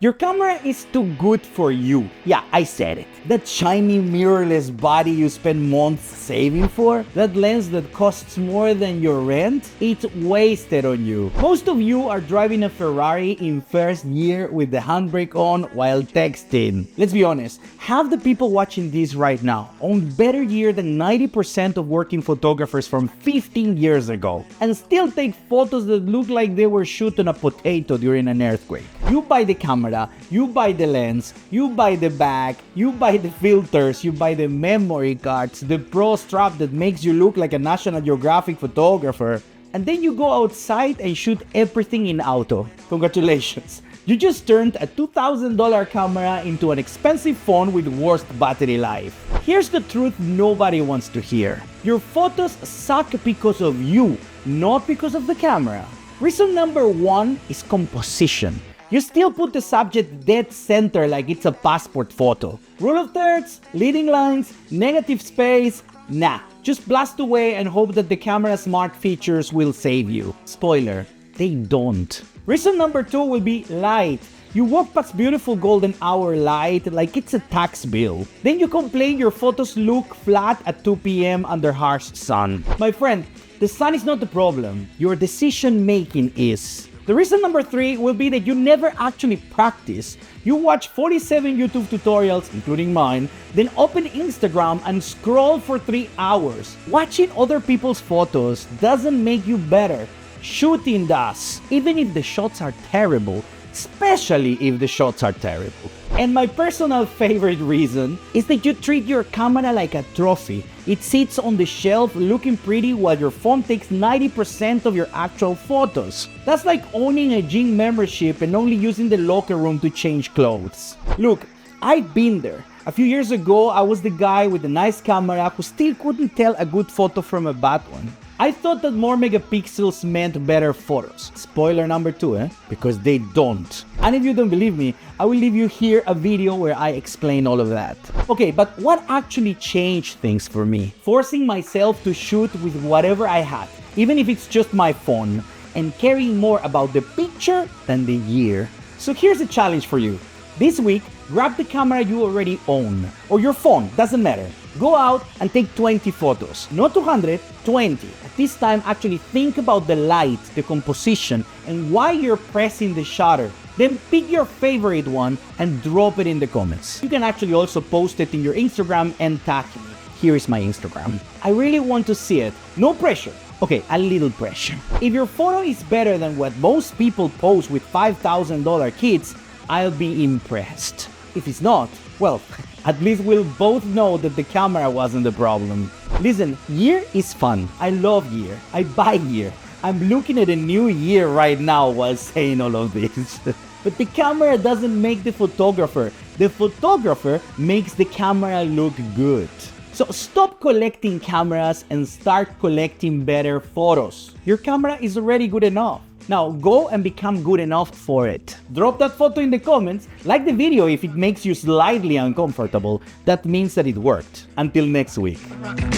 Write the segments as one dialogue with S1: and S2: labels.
S1: Your camera is too good for you. Yeah, I said it. That shiny mirrorless body you spend months saving for, that lens that costs more than your rent, it's wasted on you. Most of you are driving a Ferrari in first gear with the handbrake on while texting. Let's be honest, half the people watching this right now own better gear than 90% of working photographers from 15 years ago, and still take photos that look like they were shooting a potato during an earthquake. You buy the camera, you buy the lens, you buy the bag, you buy the filters, you buy the memory cards, the pro strap that makes you look like a National Geographic photographer, and then you go outside and shoot everything in auto. Congratulations! You just turned a $2,000 camera into an expensive phone with worst battery life. Here's the truth nobody wants to hear. Your photos suck because of you, not because of the camera. Reason number one is composition. You still put the subject dead center like it's a passport photo. Rule of thirds, leading lines, negative space, nah. Just blast away and hope that the camera's smart features will save you. Spoiler, they don't. Reason number two will be light. You walk past beautiful golden hour light like it's a tax bill. Then you complain your photos look flat at 2 p.m. under harsh sun. My friend, the sun is not the problem. Your decision making is. The reason number three will be that you never actually practice. You watch 47 YouTube tutorials, including mine, then open Instagram and scroll for 3 hours. Watching other people's photos doesn't make you better. Shooting does, even if the shots are terrible, especially if the shots are terrible. And my personal favorite reason is that you treat your camera like a trophy. It sits on the shelf looking pretty while your phone takes 90% of your actual photos. That's like owning a gym membership and only using the locker room to change clothes. Look, I've been there. A few years ago, I was the guy with the nice camera who still couldn't tell a good photo from a bad one. I thought that more megapixels meant better photos. Spoiler number two, because they don't. And if you don't believe me, I will leave you here a video where I explain all of that. Okay, but what actually changed things for me? Forcing myself to shoot with whatever I had, even if it's just my phone, and caring more about the picture than the gear. So here's a challenge for you. This week, grab the camera you already own, or your phone, doesn't matter. Go out and take 20 photos. Not 200, 20. At this time, actually think about the light, the composition, and why you're pressing the shutter. Then pick your favorite one and drop it in the comments. You can actually also post it in your Instagram and tag me. Here is my Instagram. I really want to see it. No pressure. Okay, a little pressure. If your photo is better than what most people post with $5,000 kits, I'll be impressed. If it's not, well, at least we'll both know that the camera wasn't the problem. Listen, gear is fun. I love gear. I buy gear. I'm looking at a new gear right now while saying all of this. But the camera doesn't make the photographer. The photographer makes the camera look good. So stop collecting cameras and start collecting better photos. Your camera is already good enough. Now go and become good enough for it. Drop that photo in the comments, like the video if it makes you slightly uncomfortable. That means that it worked. Until next week.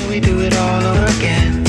S2: We do it all over again.